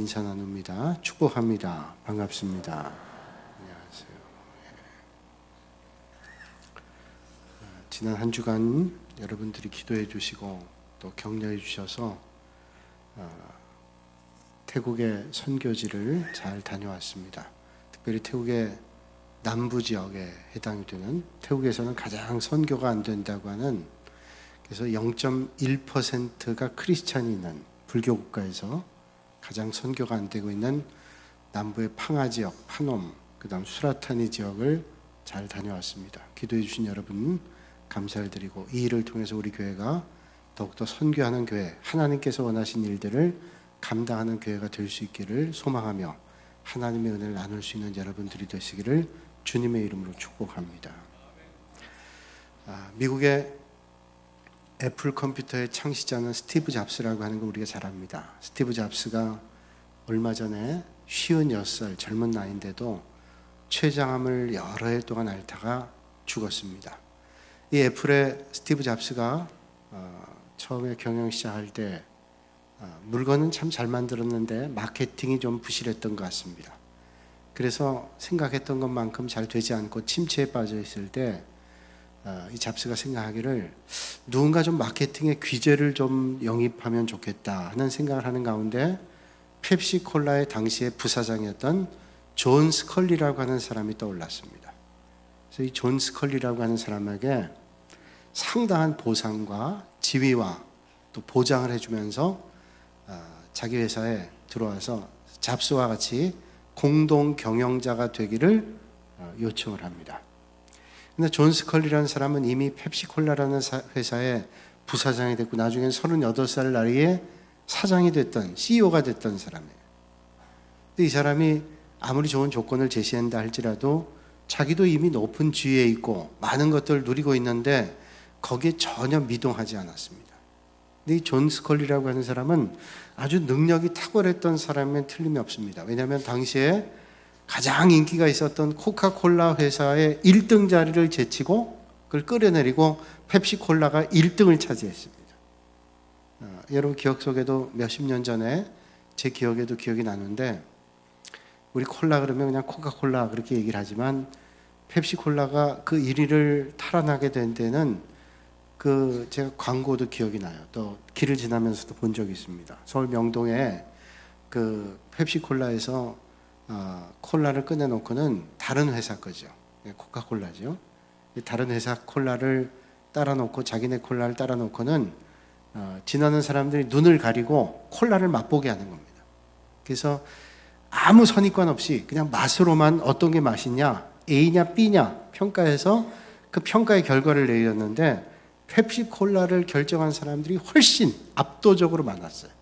인사 나눕니다. 축복합니다. 반갑습니다. 안녕하세요. 지난 한 주간 여러분들이 기도해 주시고 또 격려해 주셔서 태국의 선교지를 잘 다녀왔습니다. 특별히 태국의 남부 지역에 해당이 되는, 태국에서는 가장 선교가 안 된다고 하는, 그래서 0.1%가 크리스찬이 있는 불교 국가에서 가장 선교가 안 되고 있는 남부의 팡아 지역, 파놈, 그 다음 수라타니 지역을 잘 다녀왔습니다. 기도해 주신 여러분 감사를 드리고, 이 일을 통해서 우리 교회가 더욱더 선교하는 교회, 하나님께서 원하신 일들을 감당하는 교회가 될 수 있기를 소망하며 하나님의 은혜를 나눌 수 있는 여러분들이 되시기를 주님의 이름으로 축복합니다. 미국의 애플 컴퓨터의 창시자는 스티브 잡스라고 하는 거 우리가 잘 압니다. 스티브 잡스가 얼마 전에 56살 젊은 나이인데도 췌장암을 여러 해 동안 앓다가 죽었습니다. 이 애플의 스티브 잡스가 처음에 경영 시작할 때 물건은 참 잘 만들었는데 마케팅이 좀 부실했던 것 같습니다. 그래서 생각했던 것만큼 잘 되지 않고 침체에 빠져 있을 때 이 잡스가 생각하기를 누군가 좀 마케팅의 귀재를 좀 영입하면 좋겠다 하는 생각을 하는 가운데 펩시콜라의 당시의 부사장이었던 존 스컬리라고 하는 사람이 떠올랐습니다. 그래서 이 존 스컬리라고 하는 사람에게 상당한 보상과 지위와 또 보장을 해주면서 자기 회사에 들어와서 잡스와 같이 공동 경영자가 되기를 요청을 합니다. 근데 존 스컬리라는 사람은 이미 펩시콜라라는 회사의 부사장이 됐고 나중엔 38살 나이에 사장이 됐던, CEO가 됐던 사람이에요. 근데 이 사람이 아무리 좋은 조건을 제시한다 할지라도 자기도 이미 높은 지위에 있고 많은 것들을 누리고 있는데 거기에 전혀 미동하지 않았습니다. 근데 이 존 스컬리라고 하는 사람은 아주 능력이 탁월했던 사람이면 틀림이 없습니다. 왜냐하면 당시에 가장 인기가 있었던 코카콜라 회사의 1등 자리를 제치고 그걸 끌어내리고 펩시콜라가 1등을 차지했습니다. 여러분 기억 속에도 몇십 년 전에 제 기억에도 기억이 나는데, 우리 콜라 그러면 그냥 코카콜라 그렇게 얘기를 하지만 펩시콜라가 그 1위를 탈환하게 된 데는 제가 광고도 기억이 나요. 또 길을 지나면서도 본 적이 있습니다. 서울 명동에 그 펩시콜라에서 콜라를 꺼내놓고는 다른 회사 거죠. 코카콜라죠. 다른 회사 콜라를 따라놓고 자기네 콜라를 따라놓고는 지나는 사람들이 눈을 가리고 콜라를 맛보게 하는 겁니다. 그래서 아무 선입관 없이 그냥 맛으로만 어떤 게 맛있냐, A냐 B냐 평가해서 그 평가의 결과를 내렸는데 펩시콜라를 결정한 사람들이 훨씬 압도적으로 많았어요.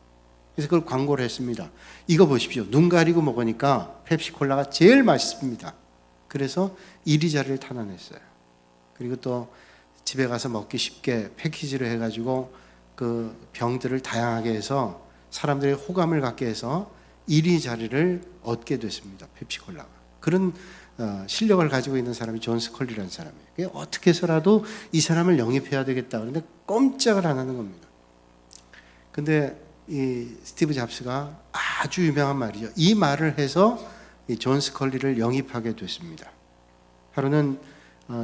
그래서 그걸 광고를 했습니다. 이거 보십시오. 눈 가리고 먹으니까 펩시콜라가 제일 맛있습니다. 그래서 1위 자리를 탄환했어요. 그리고 또 집에 가서 먹기 쉽게 패키지를 해가지고 그 병들을 다양하게 해서 사람들의 호감을 갖게 해서 1위 자리를 얻게 됐습니다. 펩시콜라가. 그런 실력을 가지고 있는 사람이 존 스컬리라는 사람이에요. 어떻게 해서라도 이 사람을 영입해야 되겠다. 그런데 꼼짝을 안 하는 겁니다. 근데 이 스티브 잡스가 아주 유명한 말이죠. 이 말을 해서 이 존 스컬리를 영입하게 됐습니다. 하루는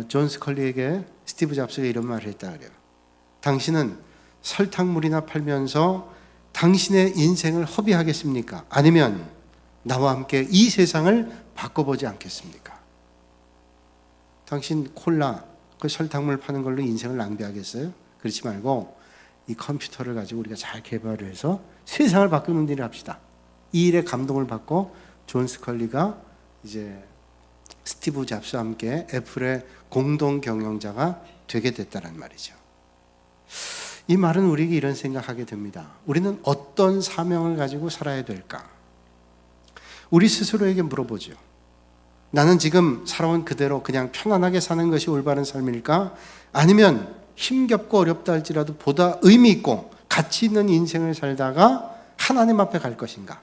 존 스컬리에게 스티브 잡스가 이런 말을 했다 그래요. 당신은 설탕물이나 팔면서 당신의 인생을 허비하겠습니까? 아니면 나와 함께 이 세상을 바꿔보지 않겠습니까? 당신 콜라, 그 설탕물 파는 걸로 인생을 낭비하겠어요? 그렇지 말고 이 컴퓨터를 가지고 우리가 잘 개발을 해서 세상을 바꾸는 일을 합시다. 이 일에 감동을 받고 존 스컬리가 이제 스티브 잡스와 함께 애플의 공동 경영자가 되게 됐다는 말이죠. 이 말은 우리에게 이런 생각하게 됩니다. 우리는 어떤 사명을 가지고 살아야 될까? 우리 스스로에게 물어보죠. 나는 지금 살아온 그대로 그냥 편안하게 사는 것이 올바른 삶일까? 아니면 힘겹고 어렵다 할지라도 보다 의미 있고 가치 있는 인생을 살다가 하나님 앞에 갈 것인가?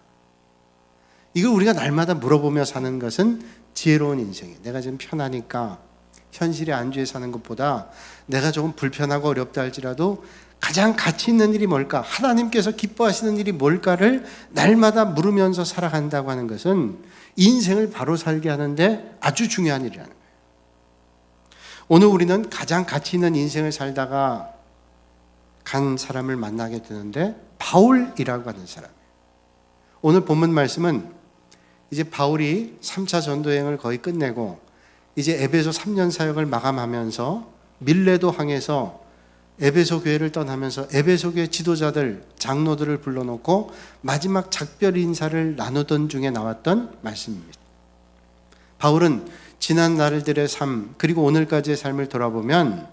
이걸 우리가 날마다 물어보며 사는 것은 지혜로운 인생이에요. 내가 지금 편하니까 현실에 안주해 사는 것보다 내가 조금 불편하고 어렵다 할지라도 가장 가치 있는 일이 뭘까? 하나님께서 기뻐하시는 일이 뭘까를 날마다 물으면서 살아간다고 하는 것은 인생을 바로 살게 하는데 아주 중요한 일이라는 거예요. 오늘 우리는 가장 가치 있는 인생을 살다가 간 사람을 만나게 되는데 바울이라고 하는 사람이에요. 오늘 본문 말씀은 이제 바울이 3차 전도여행을 거의 끝내고 이제 에베소 3년 사역을 마감하면서 밀레도 항에서 에베소 교회를 떠나면서 에베소 교회 지도자들, 장로들을 불러놓고 마지막 작별 인사를 나누던 중에 나왔던 말씀입니다. 바울은 지난 날들의 삶 그리고 오늘까지의 삶을 돌아보면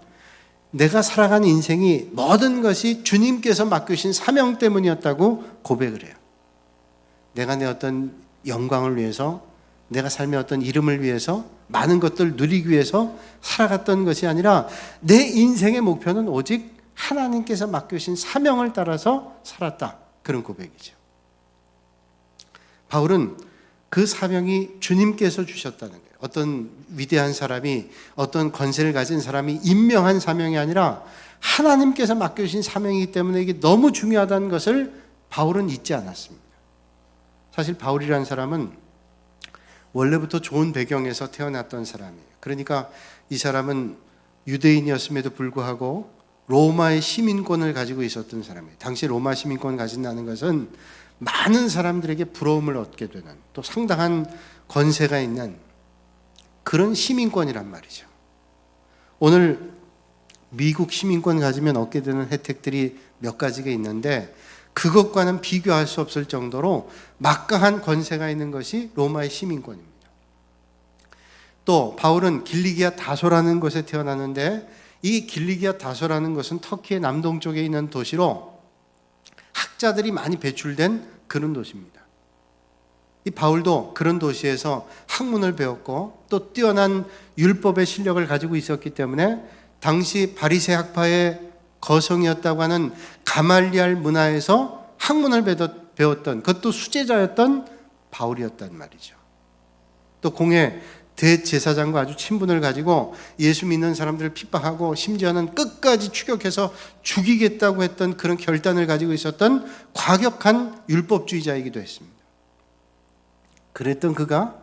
내가 살아간 인생이 모든 것이 주님께서 맡기신 사명 때문이었다고 고백을 해요. 내가 내 어떤 영광을 위해서, 내가 삶의 어떤 이름을 위해서, 많은 것들을 누리기 위해서 살아갔던 것이 아니라 내 인생의 목표는 오직 하나님께서 맡기신 사명을 따라서 살았다. 그런 고백이죠. 바울은 그 사명이 주님께서 주셨다는 거예요. 어떤 위대한 사람이, 어떤 권세를 가진 사람이 임명한 사명이 아니라 하나님께서 맡겨주신 사명이기 때문에 이게 너무 중요하다는 것을 바울은 잊지 않았습니다. 사실 바울이라는 사람은 원래부터 좋은 배경에서 태어났던 사람이에요. 그러니까 이 사람은 유대인이었음에도 불구하고 로마의 시민권을 가지고 있었던 사람이에요. 당시 로마 시민권을 가진다는 것은 많은 사람들에게 부러움을 얻게 되는, 또 상당한 권세가 있는 그런 시민권이란 말이죠. 오늘 미국 시민권 가지면 얻게 되는 혜택들이 몇 가지가 있는데 그것과는 비교할 수 없을 정도로 막강한 권세가 있는 것이 로마의 시민권입니다. 또 바울은 길리기아 다소라는 곳에 태어났는데 이 길리기아 다소라는 것은 터키의 남동쪽에 있는 도시로 학자들이 많이 배출된 그런 도시입니다. 이 바울도 그런 도시에서 학문을 배웠고 또 뛰어난 율법의 실력을 가지고 있었기 때문에 당시 바리새 학파의 거성이었다고 하는 가말리알 문화에서 학문을 배웠던, 그것도 수제자였던 바울이었단 말이죠. 또 공회 대제사장과 아주 친분을 가지고 예수 믿는 사람들을 핍박하고 심지어는 끝까지 추격해서 죽이겠다고 했던 그런 결단을 가지고 있었던 과격한 율법주의자이기도 했습니다. 그랬던 그가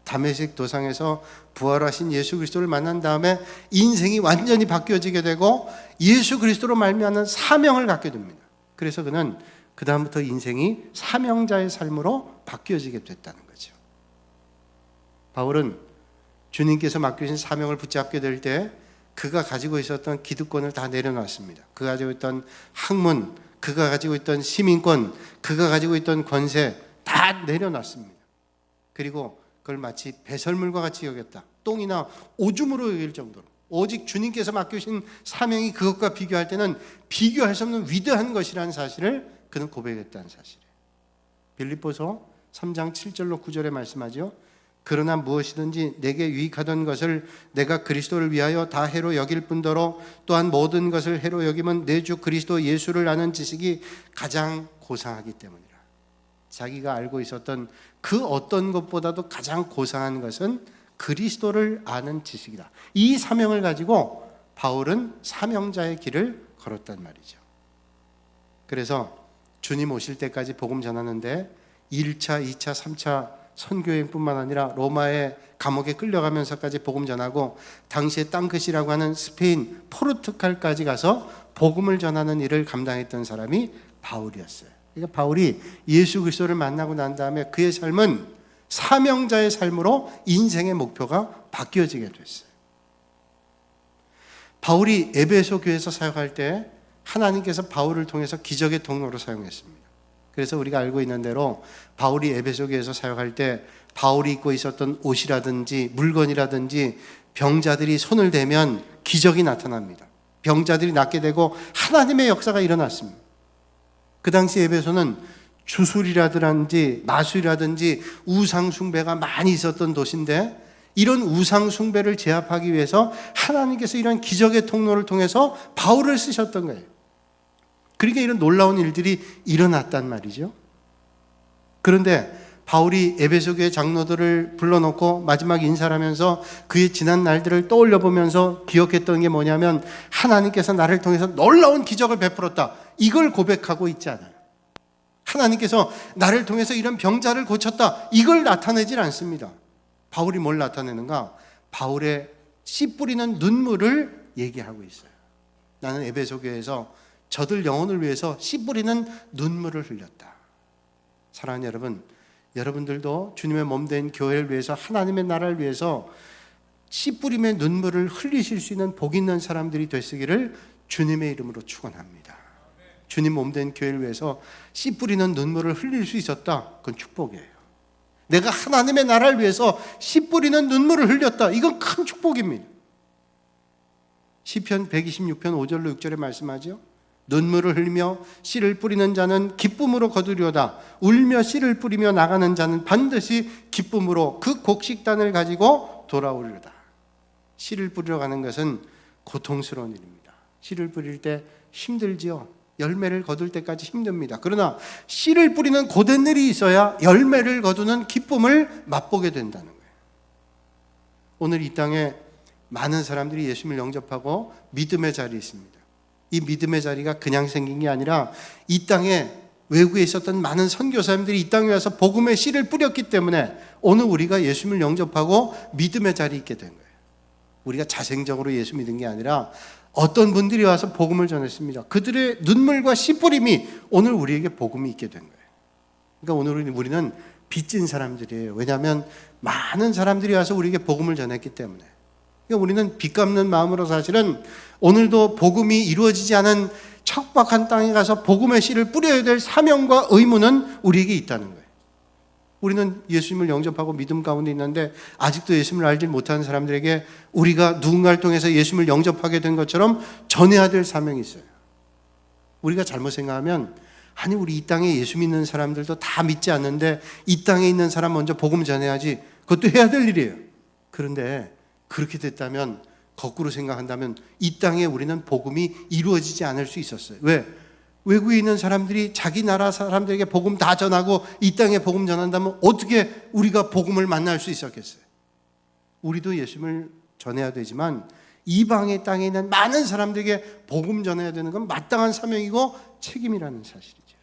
다메섹 도상에서 부활하신 예수 그리스도를 만난 다음에 인생이 완전히 바뀌어지게 되고 예수 그리스도로 말미암는 사명을 갖게 됩니다. 그래서 그는 그 다음부터 인생이 사명자의 삶으로 바뀌어지게 됐다는 거죠. 바울은 주님께서 맡기신 사명을 붙잡게 될 때 그가 가지고 있었던 기득권을 다 내려놨습니다. 그가 가지고 있던 학문, 그가 가지고 있던 시민권, 그가 가지고 있던 권세 다 내려놨습니다. 그리고 그걸 마치 배설물과 같이 여겼다. 똥이나 오줌으로 여길 정도로. 오직 주님께서 맡기신 사명이 그것과 비교할 때는 비교할 수 없는 위대한 것이라는 사실을 그는 고백했다는 사실이에요. 빌립보서 3장 7절로 9절에 말씀하죠. 그러나 무엇이든지 내게 유익하던 것을 내가 그리스도를 위하여 다 해로 여길 뿐더러 또한 모든 것을 해로 여기면 내 주 그리스도 예수를 아는 지식이 가장 고상하기 때문이라. 자기가 알고 있었던 그 어떤 것보다도 가장 고상한 것은 그리스도를 아는 지식이다. 이 사명을 가지고 바울은 사명자의 길을 걸었단 말이죠. 그래서 주님 오실 때까지 복음 전하는데 1차, 2차, 3차 선교행뿐만 아니라 로마의 감옥에 끌려가면서까지 복음 전하고 당시에 땅끝이라고 하는 스페인, 포르투갈까지 가서 복음을 전하는 일을 감당했던 사람이 바울이었어요. 그러니까 바울이 예수 그리스도를 만나고 난 다음에 그의 삶은 사명자의 삶으로 인생의 목표가 바뀌어지게 됐어요. 바울이 에베소 교회에서 사역할 때 하나님께서 바울을 통해서 기적의 통로로 사용했습니다. 그래서 우리가 알고 있는 대로 바울이 에베소 교회에서 사역할 때 바울이 입고 있었던 옷이라든지 물건이라든지 병자들이 손을 대면 기적이 나타납니다. 병자들이 낫게 되고 하나님의 역사가 일어났습니다. 그 당시 에베소는 주술이라든지 마술이라든지 우상숭배가 많이 있었던 도시인데 이런 우상숭배를 제압하기 위해서 하나님께서 이런 기적의 통로를 통해서 바울을 쓰셨던 거예요. 그러니까 이런 놀라운 일들이 일어났단 말이죠. 그런데 바울이 에베소 교회 장로들을 불러놓고 마지막 인사를 하면서 그의 지난 날들을 떠올려 보면서 기억했던 게 뭐냐면 하나님께서 나를 통해서 놀라운 기적을 베풀었다. 이걸 고백하고 있지 않아요. 하나님께서 나를 통해서 이런 병자를 고쳤다. 이걸 나타내질 않습니다. 바울이 뭘 나타내는가? 바울의 씨 뿌리는 눈물을 얘기하고 있어요. 나는 에베소 교회에서 저들 영혼을 위해서 씨 뿌리는 눈물을 흘렸다. 사랑하는 여러분, 여러분들도 주님의 몸된 교회를 위해서, 하나님의 나라를 위해서 씨 뿌림의 눈물을 흘리실 수 있는 복 있는 사람들이 되시기를 주님의 이름으로 축원합니다. 주님 몸된 교회를 위해서 씨 뿌리는 눈물을 흘릴 수 있었다. 그건 축복이에요. 내가 하나님의 나라를 위해서 씨 뿌리는 눈물을 흘렸다. 이건 큰 축복입니다. 시편 126편 5절로 6절에 말씀하죠. 눈물을 흘리며 씨를 뿌리는 자는 기쁨으로 거두려다. 울며 씨를 뿌리며 나가는 자는 반드시 기쁨으로 그 곡식단을 가지고 돌아오리로다. 씨를 뿌리러 가는 것은 고통스러운 일입니다. 씨를 뿌릴 때 힘들지요. 열매를 거둘 때까지 힘듭니다. 그러나 씨를 뿌리는 고된 일이 있어야 열매를 거두는 기쁨을 맛보게 된다는 거예요. 오늘 이 땅에 많은 사람들이 예수님을 영접하고 믿음의 자리에 있습니다. 이 믿음의 자리가 그냥 생긴 게 아니라 이 땅에 외국에 있었던 많은 선교사님들이 이 땅에 와서 복음의 씨를 뿌렸기 때문에 오늘 우리가 예수님을 영접하고 믿음의 자리에 있게 된 거예요. 우리가 자생적으로 예수 믿은 게 아니라 어떤 분들이 와서 복음을 전했습니다. 그들의 눈물과 씨 뿌림이 오늘 우리에게 복음이 있게 된 거예요. 그러니까 오늘 우리는 빚진 사람들이에요. 왜냐하면 많은 사람들이 와서 우리에게 복음을 전했기 때문에. 그러니까 우리는 빚 갚는 마음으로 사실은 오늘도 복음이 이루어지지 않은 척박한 땅에 가서 복음의 씨를 뿌려야 될 사명과 의무는 우리에게 있다는 거예요. 우리는 예수님을 영접하고 믿음 가운데 있는데 아직도 예수님을 알지 못하는 사람들에게 우리가 누군가를 통해서 예수님을 영접하게 된 것처럼 전해야 될 사명이 있어요. 우리가 잘못 생각하면 아니 우리 이 땅에 예수 믿는 사람들도 다 믿지 않는데 이 땅에 있는 사람 먼저 복음 전해야지. 그것도 해야 될 일이에요. 그런데 그렇게 됐다면 거꾸로 생각한다면 이 땅에 우리는 복음이 이루어지지 않을 수 있었어요. 왜? 외국에 있는 사람들이 자기 나라 사람들에게 복음 다 전하고 이 땅에 복음 전한다면 어떻게 우리가 복음을 만날 수 있었겠어요? 우리도 예수님을 전해야 되지만 이방의 땅에 있는 많은 사람들에게 복음 전해야 되는 건 마땅한 사명이고 책임이라는 사실이죠.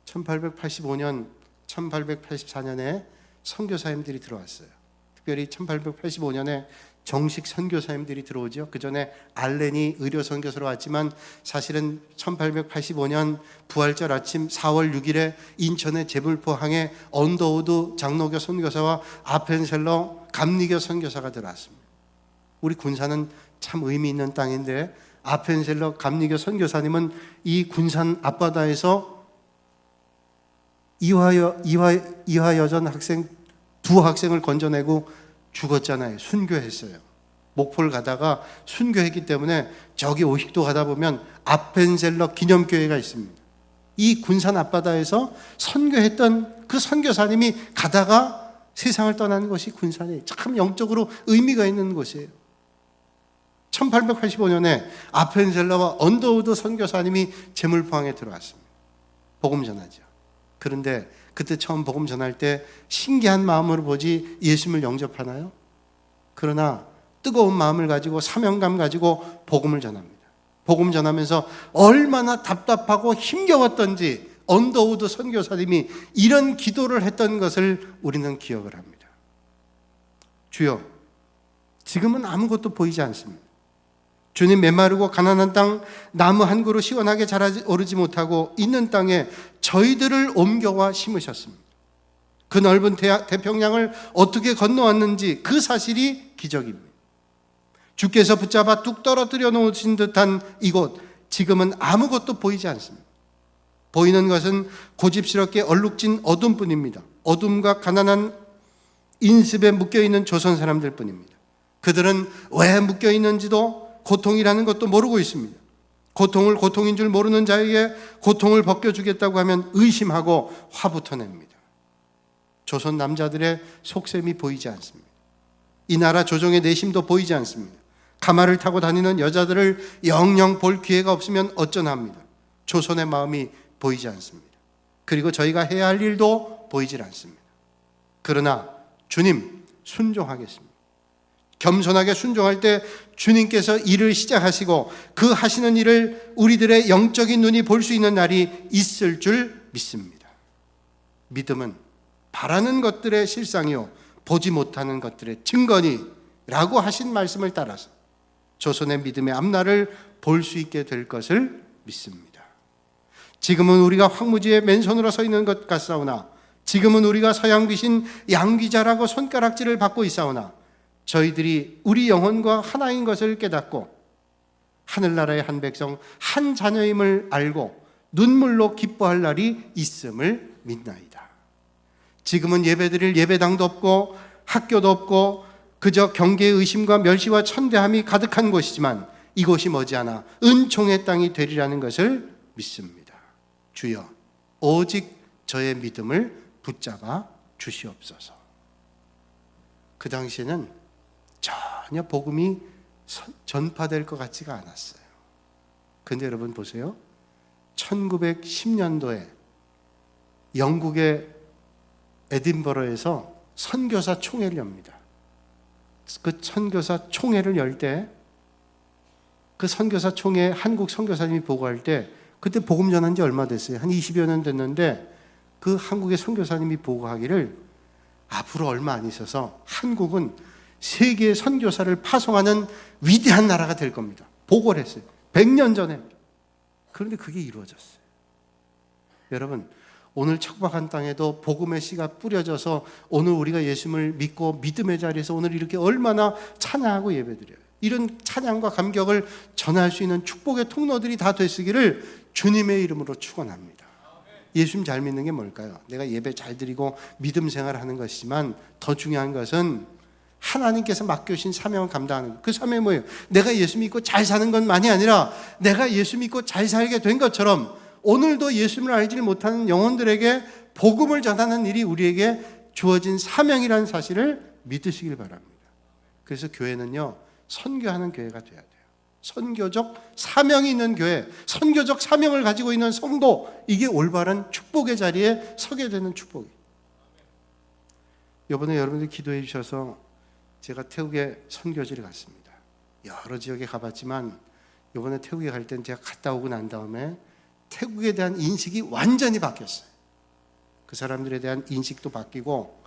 1885년, 1884년에 선교사님들이 들어왔어요. 특별히 1885년에 정식 선교사님들이 들어오죠. 그 전에 알렌이 의료 선교사로 왔지만 사실은 1885년 부활절 아침 4월 6일에 인천의 제불포항에 언더우드 장로교 선교사와 아펜셀러 감리교 선교사가 들어왔습니다. 우리 군산은 참 의미 있는 땅인데 아펜셀러 감리교 선교사님은 이 군산 앞바다에서 이화여전 학생 두 학생을 건져내고 죽었잖아요. 순교했어요. 목포를 가다가 순교했기 때문에 저기 오식도 가다 보면 아펜셀러 기념교회가 있습니다. 이 군산 앞바다에서 선교했던 그 선교사님이 가다가 세상을 떠나는 것이 군산이에요. 참 영적으로 의미가 있는 곳이에요. 1885년에 아펜셀러와 언더우드 선교사님이 제물포항에 들어왔습니다. 복음 전하죠. 그런데 그때 처음 복음 전할 때 신기한 마음으로 보지 예수님을 영접하나요? 그러나 뜨거운 마음을 가지고 사명감 가지고 복음을 전합니다. 복음 전하면서 얼마나 답답하고 힘겨웠던지 언더우드 선교사님이 이런 기도를 했던 것을 우리는 기억을 합니다. 주여, 지금은 아무것도 보이지 않습니다. 주님 메마르고 가난한 땅 나무 한 그루 시원하게 자라오르지 못하고 있는 땅에 저희들을 옮겨와 심으셨습니다. 그 넓은 태평양을 어떻게 건너왔는지 그 사실이 기적입니다. 주께서 붙잡아 뚝 떨어뜨려 놓으신 듯한 이곳, 지금은 아무것도 보이지 않습니다. 보이는 것은 고집스럽게 얼룩진 어둠뿐입니다. 어둠과 가난한 인습에 묶여있는 조선 사람들 뿐입니다. 그들은 왜 묶여있는지도 고통이라는 것도 모르고 있습니다. 고통을 고통인 줄 모르는 자에게 고통을 벗겨주겠다고 하면 의심하고 화부터 냅니다. 조선 남자들의 속셈이 보이지 않습니다. 이 나라 조정의 내심도 보이지 않습니다. 가마를 타고 다니는 여자들을 영영 볼 기회가 없으면 어쩌나 합니다. 조선의 마음이 보이지 않습니다. 그리고 저희가 해야 할 일도 보이질 않습니다. 그러나 주님 순종하겠습니다. 겸손하게 순종할 때 주님께서 일을 시작하시고 그 하시는 일을 우리들의 영적인 눈이 볼 수 있는 날이 있을 줄 믿습니다. 믿음은 바라는 것들의 실상이요 보지 못하는 것들의 증거니 라고 하신 말씀을 따라서 조선의 믿음의 앞날을 볼 수 있게 될 것을 믿습니다. 지금은 우리가 황무지에 맨손으로 서 있는 것 같사오나, 지금은 우리가 서양 귀신 양귀자라고 손가락질을 받고 있사오나, 저희들이 우리 영혼과 하나인 것을 깨닫고 하늘나라의 한 백성 한 자녀임을 알고 눈물로 기뻐할 날이 있음을 믿나이다. 지금은 예배드릴 예배당도 없고 학교도 없고 그저 경계의 의심과 멸시와 천대함이 가득한 곳이지만 이곳이 머지않아 은총의 땅이 되리라는 것을 믿습니다. 주여, 오직 저의 믿음을 붙잡아 주시옵소서. 그 당시에는 전혀 복음이 전파될 것 같지가 않았어요. 그런데 여러분 보세요. 1910년도에 영국의 에딘버러에서 선교사 총회를 엽니다. 그 선교사 총회를 열 때 그 선교사 총회 한국 선교사님이 보고할 때 그때 복음 전한 지 얼마 됐어요? 한 20여 년 됐는데 그 한국의 선교사님이 보고하기를 앞으로 얼마 안 있어서 한국은 세계의 선교사를 파송하는 위대한 나라가 될 겁니다. 보고를 했어요. 100년 전에. 그런데 그게 이루어졌어요. 여러분, 오늘 척박한 땅에도 복음의 씨가 뿌려져서 오늘 우리가 예수님을 믿고 믿음의 자리에서 오늘 이렇게 얼마나 찬양하고 예배드려요. 이런 찬양과 감격을 전할 수 있는 축복의 통로들이 다 되시기를 주님의 이름으로 축원합니다. 예수님 잘 믿는 게 뭘까요? 내가 예배 잘 드리고 믿음 생활하는 것이지만 더 중요한 것은 하나님께서 맡겨주신 사명을 감당하는 것. 그 사명이 뭐예요? 내가 예수 믿고 잘 사는 것만이 아니라 내가 예수 믿고 잘 살게 된 것처럼 오늘도 예수님을 알지 못하는 영혼들에게 복음을 전하는 일이 우리에게 주어진 사명이라는 사실을 믿으시길 바랍니다. 그래서 교회는요, 선교하는 교회가 돼야 돼요. 선교적 사명이 있는 교회, 선교적 사명을 가지고 있는 성도, 이게 올바른 축복의 자리에 서게 되는 축복이에요. 이번에 여러분들 기도해 주셔서 제가 태국에 선교지를 갔습니다. 여러 지역에 가봤지만 이번에 태국에 갈 때는 제가 갔다 오고 난 다음에 태국에 대한 인식이 완전히 바뀌었어요. 그 사람들에 대한 인식도 바뀌고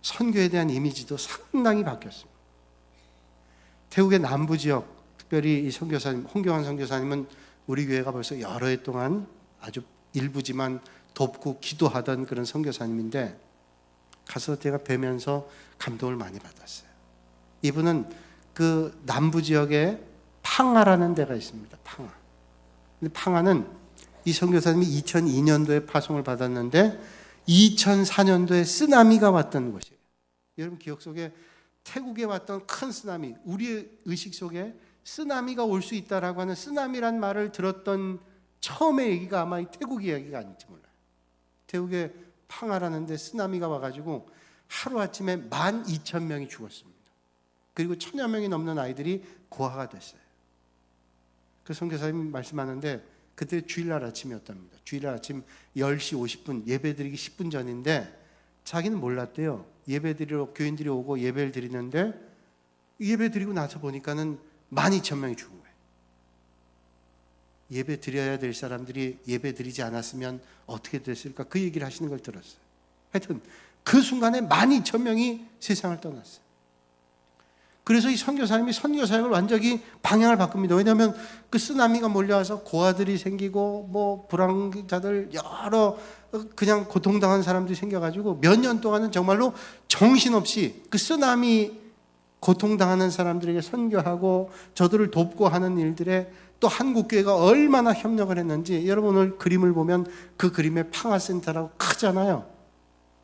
선교에 대한 이미지도 상당히 바뀌었습니다. 태국의 남부 지역, 특별히 이 선교사님, 홍경환 선교사님은 우리 교회가 벌써 여러 해 동안 아주 일부지만 돕고 기도하던 그런 선교사님인데 가서 제가 뵈면서 감동을 많이 받았어요. 이분은 그 남부 지역에 팡하라는 데가 있습니다. 팡하. 근데 팡하는 이 선교사님이 2002년도에 파송을 받았는데 2004년도에 쓰나미가 왔던 곳이에요. 여러분 기억 속에 태국에 왔던 큰 쓰나미, 우리의 의식 속에 쓰나미가 올 수 있다라고 하는 쓰나미란 말을 들었던 처음의 얘기가 아마 이 태국 이야기가 아닐지 몰라요. 태국에 팡하라는 데 쓰나미가 와가지고 하루아침에 12,000명이 죽었습니다. 그리고 1,000여 명이 넘는 아이들이 고아가 됐어요. 그 선교사님이 말씀하는데 그때 주일날 아침이었답니다. 주일날 아침 10시 50분 예배 드리기 10분 전인데 자기는 몰랐대요. 예배 드리러 교인들이 오고 예배를 드리는데 예배 드리고 나서 보니까는 12,000명이 죽은 거예요. 예배 드려야 될 사람들이 예배 드리지 않았으면 어떻게 됐을까? 그 얘기를 하시는 걸 들었어요. 하여튼 그 순간에 12,000명이 세상을 떠났어요. 그래서 이 선교사님이 선교사역을 완전히 방향을 바꿉니다. 왜냐하면 그 쓰나미가 몰려와서 고아들이 생기고 뭐 불황자들 여러 그냥 고통당한 사람들이 생겨가지고 몇 년 동안은 정말로 정신없이 그 쓰나미 고통당하는 사람들에게 선교하고 저들을 돕고 하는 일들에 또 한국교회가 얼마나 협력을 했는지 여러분 오늘 그림을 보면 그 그림에 팡하센터라고 크잖아요.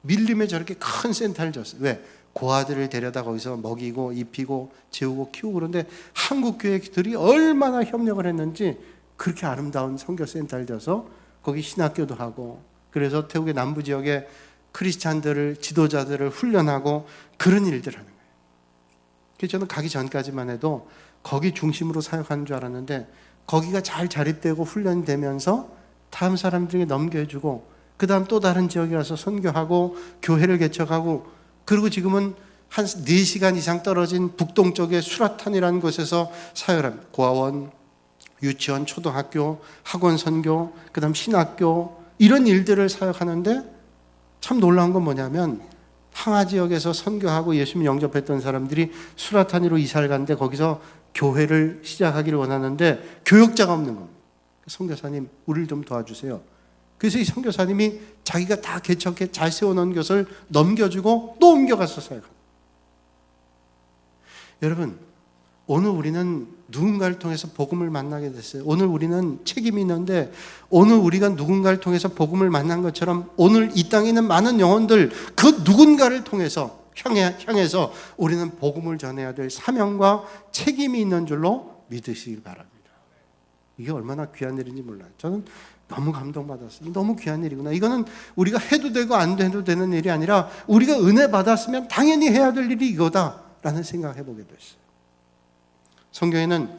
밀림에 저렇게 큰 센터를 줬어요. 왜? 고아들을 데려다 거기서 먹이고 입히고 재우고 키우고 그런데 한국교회들이 얼마나 협력을 했는지 그렇게 아름다운 선교센터를 져서 거기 신학교도 하고 그래서 태국의 남부 지역에 크리스찬들을 지도자들을 훈련하고 그런 일들을 하는 거예요. 그래서 저는 가기 전까지만 해도 거기 중심으로 사역하는 줄 알았는데 거기가 잘 자립되고 훈련되면서 다음 사람들에게 넘겨주고 그 다음 또 다른 지역에 가서 선교하고 교회를 개척하고, 그리고 지금은 한 4시간 이상 떨어진 북동쪽의 수라탄이라는 곳에서 사역을 합니다. 고아원, 유치원, 초등학교, 학원 선교, 그 다음 신학교, 이런 일들을 사역하는데, 참 놀라운 건 뭐냐면 항아 지역에서 선교하고 예수님 영접했던 사람들이 수라탄으로 이사를 갔는데 거기서 교회를 시작하기를 원하는데 교역자가 없는 겁니다. 선교사님, 우리를 좀 도와주세요. 그래서 이 선교사님이 자기가 다 개척해 잘 세워놓은 것을 넘겨주고 또 옮겨가서 사역합니다. 여러분, 오늘 우리는 누군가를 통해서 복음을 만나게 됐어요. 오늘 우리는 책임이 있는데, 오늘 우리가 누군가를 통해서 복음을 만난 것처럼 오늘 이 땅에 있는 많은 영혼들, 그 누군가를 통해서 향해서 우리는 복음을 전해야 될 사명과 책임이 있는 줄로 믿으시길 바랍니다. 이게 얼마나 귀한 일인지 몰라요. 저는 너무 감동받았어요. 너무 귀한 일이구나. 이거는 우리가 해도 되고 안 해도 되는 일이 아니라 우리가 은혜 받았으면 당연히 해야 될 일이 이거다라는 생각을 해보게 됐어요. 성경에는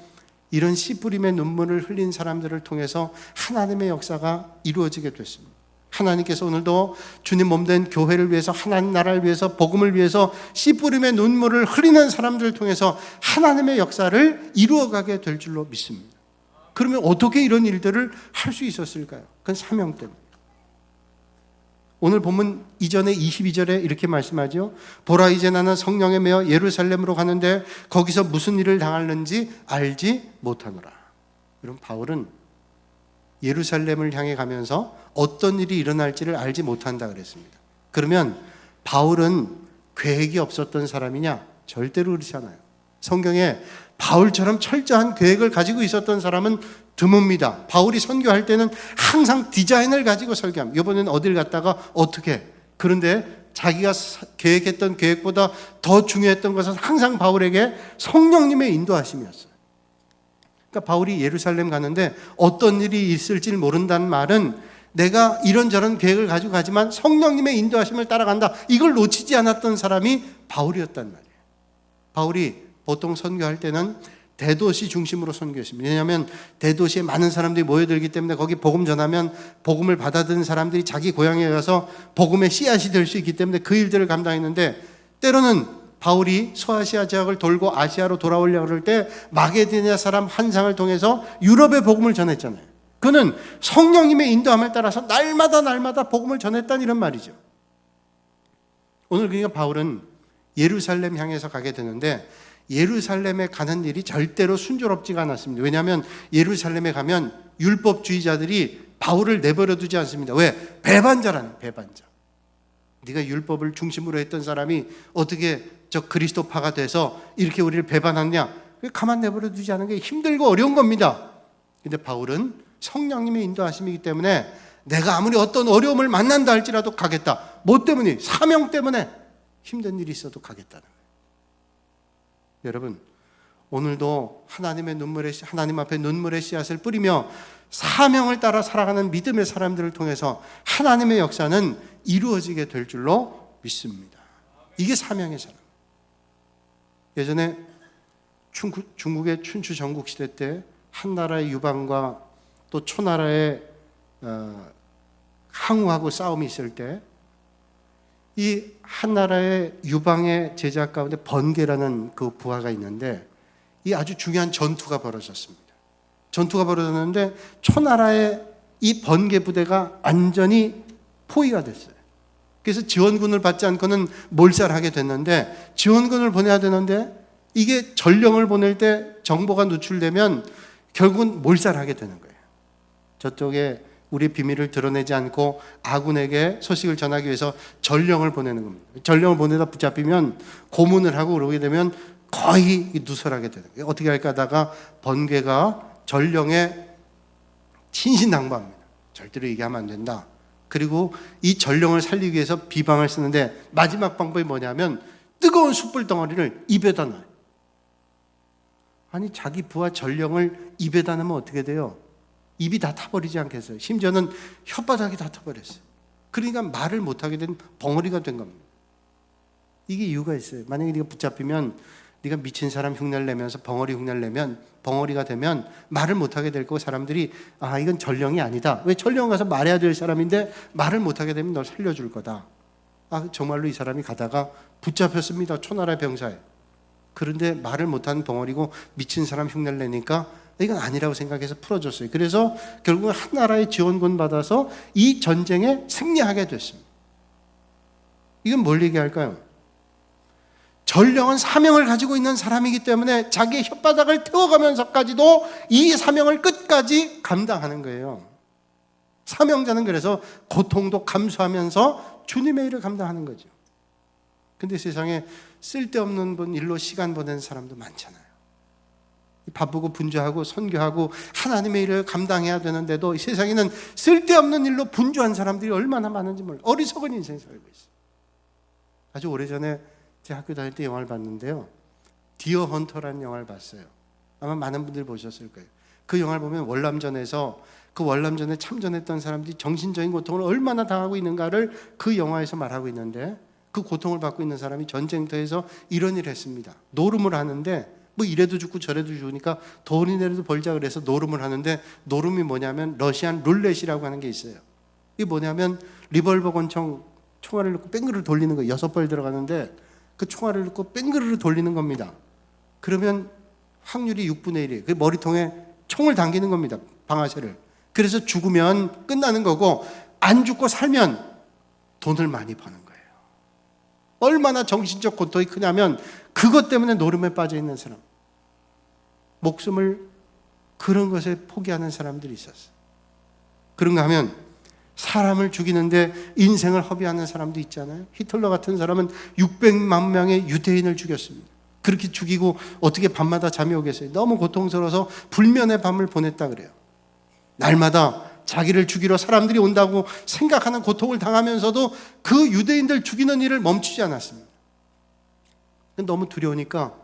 이런 씨 뿌림의 눈물을 흘린 사람들을 통해서 하나님의 역사가 이루어지게 됐습니다. 하나님께서 오늘도 주님 몸된 교회를 위해서, 하나님 나라를 위해서, 복음을 위해서 씨 뿌림의 눈물을 흘리는 사람들을 통해서 하나님의 역사를 이루어가게 될 줄로 믿습니다. 그러면 어떻게 이런 일들을 할 수 있었을까요? 그건 사명 때문에. 오늘 본문 이전에 22절에 이렇게 말씀하죠. 보라, 이제 나는 성령에 매어 예루살렘으로 가는데 거기서 무슨 일을 당하는지 알지 못하노라. 여러분, 바울은 예루살렘을 향해 가면서 어떤 일이 일어날지를 알지 못한다 그랬습니다. 그러면 바울은 계획이 없었던 사람이냐? 절대로 그렇지 않아요. 성경에 바울처럼 철저한 계획을 가지고 있었던 사람은 드뭅니다. 바울이 선교할 때는 항상 디자인을 가지고 설교합니다. 이번에는 어딜 갔다가 어떻게. 그런데 자기가 계획했던 계획보다 더 중요했던 것은 항상 바울에게 성령님의 인도하심이었어요. 그러니까 바울이 예루살렘 가는데 어떤 일이 있을지를 모른다는 말은 내가 이런저런 계획을 가지고 가지만 성령님의 인도하심을 따라간다. 이걸 놓치지 않았던 사람이 바울이었단 말이에요. 바울이 보통 선교할 때는 대도시 중심으로 선교했습니다. 왜냐하면 대도시에 많은 사람들이 모여들기 때문에 거기 복음 전하면 복음을 받아들인 사람들이 자기 고향에 가서 복음의 씨앗이 될 수 있기 때문에 그 일들을 감당했는데, 때로는 바울이 소아시아 지역을 돌고 아시아로 돌아오려고 그럴 때 마게도냐 사람 한 상을 통해서 유럽의 복음을 전했잖아요. 그는 성령님의 인도함을 따라서 날마다 복음을 전했다는 이런 말이죠. 오늘 그러니까 바울은 예루살렘 향해서 가게 되는데 예루살렘에 가는 일이 절대로 순조롭지가 않았습니다. 왜냐하면 예루살렘에 가면 율법주의자들이 바울을 내버려 두지 않습니다. 왜? 배반자라는, 배반자. 네가 율법을 중심으로 했던 사람이 어떻게 저 그리스도파가 돼서 이렇게 우리를 배반하느냐? 가만 내버려 두지 않은 게 힘들고 어려운 겁니다. 근데 바울은 성령님의 인도하심이기 때문에 내가 아무리 어떤 어려움을 만난다 할지라도 가겠다. 뭐 때문에? 사명 때문에 힘든 일이 있어도 가겠다는 거예요. 여러분, 오늘도 하나님 앞에 눈물의 씨앗을 뿌리며 사명을 따라 살아가는 믿음의 사람들을 통해서 하나님의 역사는 이루어지게 될 줄로 믿습니다. 이게 사명의 사람. 예전에 중국의 춘추 전국시대 때 한 나라의 유방과 또 초나라의 항우하고 싸움이 있을 때 이 한 나라의 유방의 제자 가운데 번개라는 그 부하가 있는데 이 아주 중요한 전투가 벌어졌습니다. 전투가 벌어졌는데 초나라의 이 번개 부대가 완전히 포위가 됐어요. 그래서 지원군을 받지 않고는 몰살하게 됐는데, 지원군을 보내야 되는데 이게 전령을 보낼 때 정보가 누출되면 결국은 몰살하게 되는 거예요. 저쪽에 우리 비밀을 드러내지 않고 아군에게 소식을 전하기 위해서 전령을 보내는 겁니다. 전령을 보내다 붙잡히면 고문을 하고 그러게 되면 거의 누설하게 되는 거예요. 어떻게 할까 하다가 번개가 전령에 신신당부합니다. 절대로 얘기하면 안 된다. 그리고 이 전령을 살리기 위해서 비방을 쓰는데 마지막 방법이 뭐냐면 뜨거운 숯불 덩어리를 입에다 넣어요. 아니, 자기 부하 전령을 입에다 넣으면 어떻게 돼요? 입이 다 타버리지 않겠어요? 심지어는 혓바닥이 다 타버렸어요. 그러니까 말을 못하게 된 벙어리가 된 겁니다. 이게 이유가 있어요. 만약에 네가 붙잡히면 네가 미친 사람 흉내를 내면서 벙어리 흉내를 내면 벙어리가 되면 말을 못하게 될 거고 사람들이 아 이건 전령이 아니다. 왜 전령 가서 말해야 될 사람인데 말을 못하게 되면 널 살려줄 거다. 아 정말로 이 사람이 가다가 붙잡혔습니다. 초나라 병사에. 그런데 말을 못하는 벙어리고 미친 사람 흉내를 내니까 이건 아니라고 생각해서 풀어줬어요. 그래서 결국 한 나라의 지원군 받아서 이 전쟁에 승리하게 됐습니다. 이건 뭘 얘기할까요? 전령은 사명을 가지고 있는 사람이기 때문에 자기의 혓바닥을 태워가면서까지도 이 사명을 끝까지 감당하는 거예요. 사명자는 그래서 고통도 감수하면서 주님의 일을 감당하는 거죠. 근데 세상에 쓸데없는 일로 시간 보내는 사람도 많잖아요. 바쁘고 분주하고 선교하고 하나님의 일을 감당해야 되는데도 이 세상에는 쓸데없는 일로 분주한 사람들이 얼마나 많은지 몰라요. 어리석은 인생 살고 있어요. 아주 오래전에 제 학교 다닐 때 영화를 봤는데요. 디어 헌터라는 영화를 봤어요. 아마 많은 분들이 보셨을 거예요. 그 영화를 보면 월남전에서 그 월남전에 참전했던 사람들이 정신적인 고통을 얼마나 당하고 있는가를 그 영화에서 말하고 있는데 그 고통을 받고 있는 사람이 전쟁터에서 이런 일을 했습니다. 노름을 하는데 뭐 이래도 죽고 저래도 죽으니까 돈이 내려도 벌자 그래서 노름을 하는데 노름이 뭐냐면 러시안 룰렛이라고 하는 게 있어요. 이게 뭐냐면 리볼버 권총 총알을 넣고 뺑그르르 돌리는 거 6벌 들어가는데 그 총알을 넣고 뺑그르르 돌리는 겁니다. 그러면 확률이 6분의 1이에요. 그 머리통에 총을 당기는 겁니다. 방아쇠를. 그래서 죽으면 끝나는 거고 안 죽고 살면 돈을 많이 버는 거예요. 얼마나 정신적 고통이 크냐면 그것 때문에 노름에 빠져 있는 사람, 목숨을 그런 것에 포기하는 사람들이 있었어요. 그런가 하면 사람을 죽이는데 인생을 허비하는 사람도 있잖아요. 히틀러 같은 사람은 600만 명의 유대인을 죽였습니다. 그렇게 죽이고 어떻게 밤마다 잠이 오겠어요? 너무 고통스러워서 불면의 밤을 보냈다 그래요. 날마다 자기를 죽이러 사람들이 온다고 생각하는 고통을 당하면서도 그 유대인들 죽이는 일을 멈추지 않았습니다. 너무 두려우니까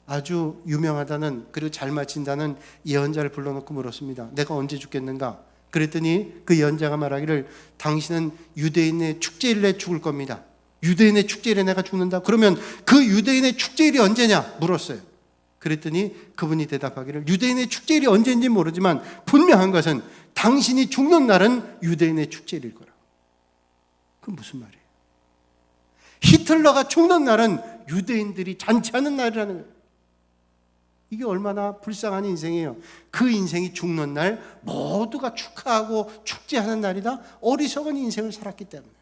아주 유명하다는 그리고 잘 마친다는 예언자를 불러놓고 물었습니다. 내가 언제 죽겠는가? 그랬더니 그 예언자가 말하기를 당신은 유대인의 축제일에 죽을 겁니다. 유대인의 축제일에 내가 죽는다. 그러면 그 유대인의 축제일이 언제냐? 물었어요. 그랬더니 그분이 대답하기를 유대인의 축제일이 언제인지 모르지만 분명한 것은 당신이 죽는 날은 유대인의 축제일일 거라. 그건 무슨 말이에요? 히틀러가 죽는 날은 유대인들이 잔치하는 날이라는 거예요. 이게 얼마나 불쌍한 인생이에요. 그 인생이 죽는 날 모두가 축하하고 축제하는 날이다. 어리석은 인생을 살았기 때문에.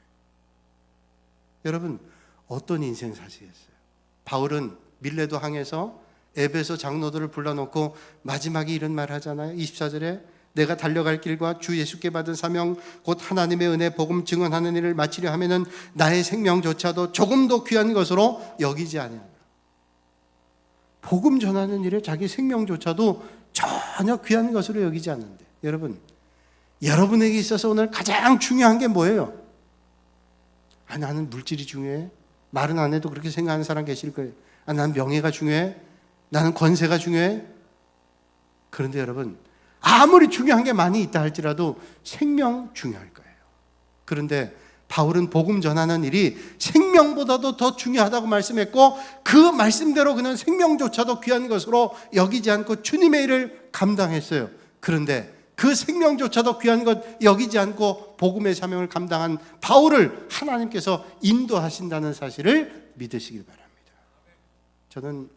여러분 어떤 인생 사시겠어요? 바울은 밀레도 항에서 에베소 장로들을 불러놓고 마지막에 이런 말 하잖아요. 24절에 내가 달려갈 길과 주 예수께 받은 사명 곧 하나님의 은혜 복음 증언하는 일을 마치려 하면은 나의 생명조차도 조금도 귀한 것으로 여기지 아니하노라. 복음 전하는 일에 자기 생명조차도 전혀 귀한 것으로 여기지 않는데 여러분 여러분에게 있어서 오늘 가장 중요한 게 뭐예요? 아, 나는 물질이 중요해. 말은 안 해도 그렇게 생각하는 사람 계실 거예요. 아, 난 명예가 중요해. 나는 권세가 중요해. 그런데 여러분 아무리 중요한 게 많이 있다 할지라도 생명 중요할 거예요. 그런데 바울은 복음 전하는 일이 생명보다도 더 중요하다고 말씀했고 그 말씀대로 그는 생명조차도 귀한 것으로 여기지 않고 주님의 일을 감당했어요. 그런데 그 생명조차도 귀한 것 여기지 않고 복음의 사명을 감당한 바울을 하나님께서 인도하신다는 사실을 믿으시길 바랍니다. 저는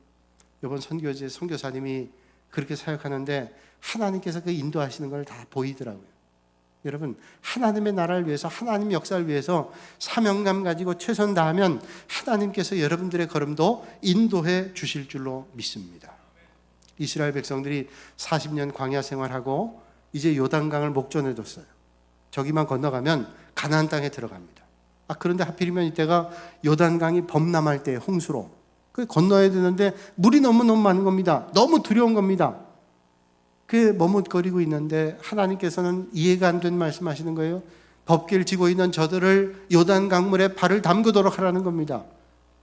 이번 선교지의 선교사님이 그렇게 사역하는데 하나님께서 그 인도하시는 걸 다 보이더라고요. 여러분 하나님의 나라를 위해서 하나님 역사를 위해서 사명감 가지고 최선 다하면 하나님께서 여러분들의 걸음도 인도해 주실 줄로 믿습니다. 이스라엘 백성들이 40년 광야 생활하고 이제 요단강을 목전에 뒀어요. 저기만 건너가면 가나안 땅에 들어갑니다. 그런데 하필이면 이때가 요단강이 범람할 때 홍수로 건너야 되는데 물이 너무 많은 겁니다. 너무 두려운 겁니다. 그 머뭇거리고 있는데 하나님께서는 이해가 안 된 말씀하시는 거예요. 법궤를 지고 있는 저들을 요단 강물에 발을 담그도록 하라는 겁니다.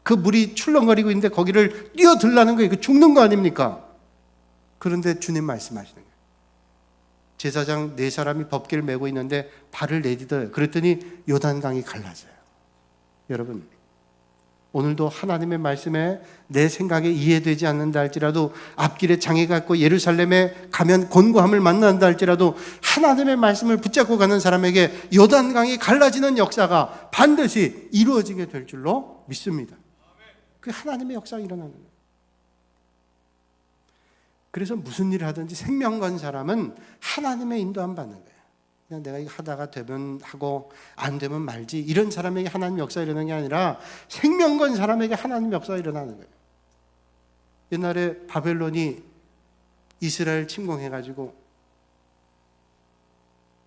그 물이 출렁거리고 있는데 거기를 뛰어들라는 거예요. 그 죽는 거 아닙니까? 그런데 주님 말씀하시는 거예요. 제사장 4사람이 법궤를 메고 있는데 발을 내딛어요. 그랬더니 요단 강이 갈라져요. 여러분 오늘도 하나님의 말씀에 내 생각에 이해되지 않는다 할지라도, 앞길에 장애가 있고 예루살렘에 가면 곤고함을 만난다 할지라도 하나님의 말씀을 붙잡고 가는 사람에게 요단강이 갈라지는 역사가 반드시 이루어지게 될 줄로 믿습니다. 그 하나님의 역사가 일어나는 거예요. 그래서 무슨 일을 하든지 생명 건 사람은 하나님의 인도함 받는 거예요. 그냥 내가 이거 하다가 되면 하고 안 되면 말지, 이런 사람에게 하나님 역사가 일어나는 게 아니라 생명 건 사람에게 하나님 역사가 일어나는 거예요. 옛날에 바벨론이 이스라엘 침공해가지고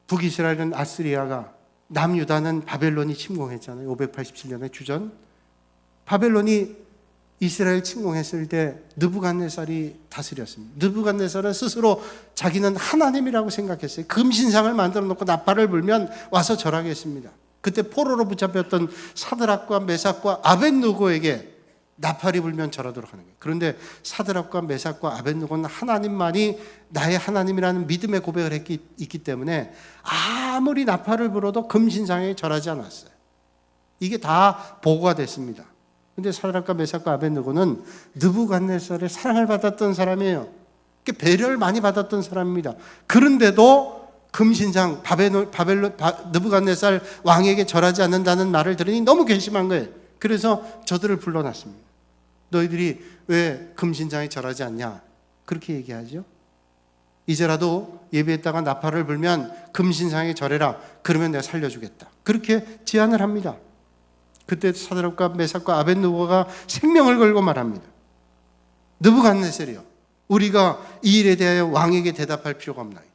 북이스라엘은 아스리아가, 남유다는 바벨론이 침공했잖아요. 587년에 주전. 바벨론이 이스라엘 침공했을 때 느부갓네살이 다스렸습니다. 느부갓네살은 스스로 자기는 하나님이라고 생각했어요. 금신상을 만들어 놓고 나팔을 불면 와서 절하겠습니다. 그때 포로로 붙잡혔던 사드락과 메삭과 아벳느고에게 나팔이 불면 절하도록 하는 거예요. 그런데 사드락과 메삭과 아벳느고는 하나님만이 나의 하나님이라는 믿음의 고백을 했기 때문에 아무리 나팔을 불어도 금신상에 절하지 않았어요. 이게 다 보고가 됐습니다. 근데 사드락과 메삭과 아벳느고는 느부갓네살의 사랑을 받았던 사람이에요. 배려를 많이 받았던 사람입니다. 그런데도 금신상 느부갓네살 왕에게 절하지 않는다는 말을 들으니 너무 괘씸한 거예요. 그래서 저들을 불러놨습니다. 너희들이 왜 금신상에 절하지 않냐? 그렇게 얘기하죠. 이제라도 예배했다가 나팔을 불면 금신상에 절해라. 그러면 내가 살려주겠다. 그렇게 제안을 합니다. 그때 사드락과 메삭과 아벳느고가 생명을 걸고 말합니다. 느부갓네살이요, 우리가 이 일에 대하여 왕에게 대답할 필요가 없나이다.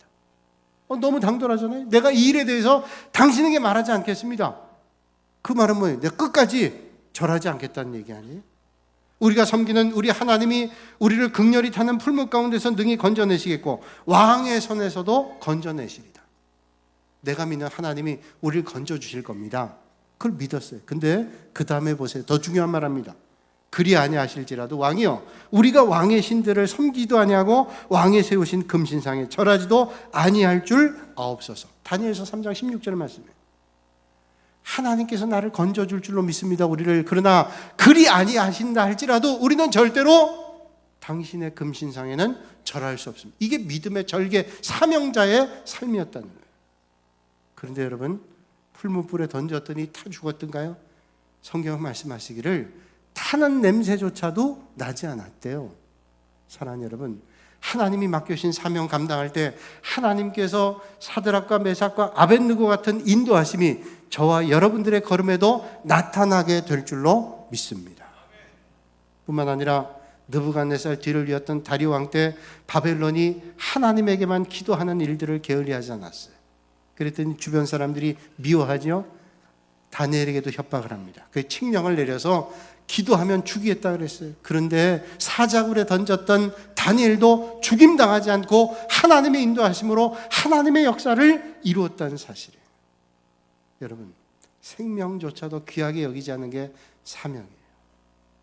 너무 당돌하잖아요. 내가 이 일에 대해서 당신에게 말하지 않겠습니다. 그 말은 뭐예요? 내가 끝까지 절하지 않겠다는 얘기 아니에요? 우리가 섬기는 우리 하나님이 우리를 극렬히 타는 풀무 가운데서 능히 건져내시겠고 왕의 손에서도 건져내시리다. 내가 믿는 하나님이 우리를 건져주실 겁니다. 그걸 믿었어요. 근데 그 다음에 보세요. 더 중요한 말합니다. 그리 아니하실지라도 왕이여, 우리가 왕의 신들을 섬기도 아니하고 왕의 세우신 금신상에 절하지도 아니할 줄 아옵소서. 다니엘서 3장 16절 말씀이에요. 하나님께서 나를 건져줄 줄로 믿습니다, 우리를. 그러나 그리 아니하신다 할지라도 우리는 절대로 당신의 금신상에는 절할 수 없습니다. 이게 믿음의 절개, 사명자의 삶이었다는 거예요. 그런데 여러분, 풀무불에 던졌더니 타 죽었던가요? 성경은 말씀하시기를 타는 냄새조차도 나지 않았대요. 사랑하는 여러분, 하나님이 맡겨주신 사명 감당할 때 하나님께서 사드락과 메삭과 아벳느고 같은 인도하심이 저와 여러분들의 걸음에도 나타나게 될 줄로 믿습니다. 뿐만 아니라 느부갓네살 뒤를 이었던 다리오 왕 때 바벨론이 하나님에게만 기도하는 일들을 게을리하지 않았어요. 그랬더니 주변 사람들이 미워하죠. 다니엘에게도 협박을 합니다. 그 칙령을 내려서 기도하면 죽이겠다 그랬어요. 그런데 사자굴에 던졌던 다니엘도 죽임당하지 않고 하나님의 인도하심으로 하나님의 역사를 이루었다는 사실이에요. 여러분, 생명조차도 귀하게 여기지 않는 게 사명이에요.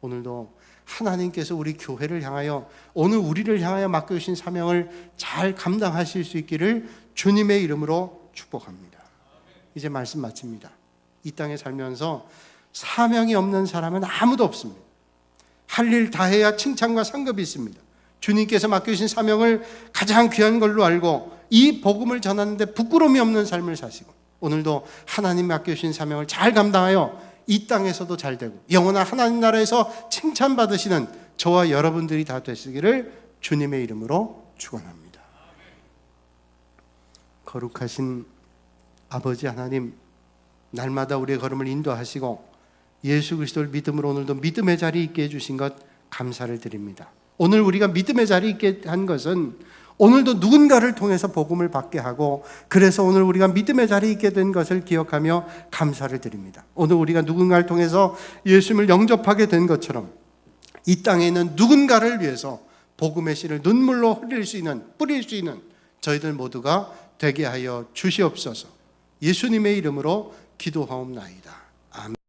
오늘도 하나님께서 우리 교회를 향하여, 오늘 우리를 향하여 맡겨주신 사명을 잘 감당하실 수 있기를 주님의 이름으로 축복합니다. 이제 말씀 마칩니다. 이 땅에 살면서 사명이 없는 사람은 아무도 없습니다. 할 일 다 해야 칭찬과 상급이 있습니다. 주님께서 맡겨주신 사명을 가장 귀한 걸로 알고 이 복음을 전하는데 부끄러움이 없는 삶을 사시고, 오늘도 하나님 맡겨주신 사명을 잘 감당하여 이 땅에서도 잘 되고 영원한 하나님 나라에서 칭찬받으시는 저와 여러분들이 다 되시기를 주님의 이름으로 축원합니다. 거룩하신 아버지 하나님, 날마다 우리의 걸음을 인도하시고 예수 그리스도를 믿음으로 오늘도 믿음의 자리에 있게 해주신 것 감사를 드립니다. 오늘 우리가 믿음의 자리에 있게 한 것은 오늘도 누군가를 통해서 복음을 받게 하고, 그래서 오늘 우리가 믿음의 자리에 있게 된 것을 기억하며 감사를 드립니다. 오늘 우리가 누군가를 통해서 예수님을 영접하게 된 것처럼 이 땅에 있는 누군가를 위해서 복음의 씨를 눈물로 흘릴 수 있는, 뿌릴 수 있는 저희들 모두가 되게 하여 주시옵소서. 예수님의 이름으로 기도하옵나이다. 아멘.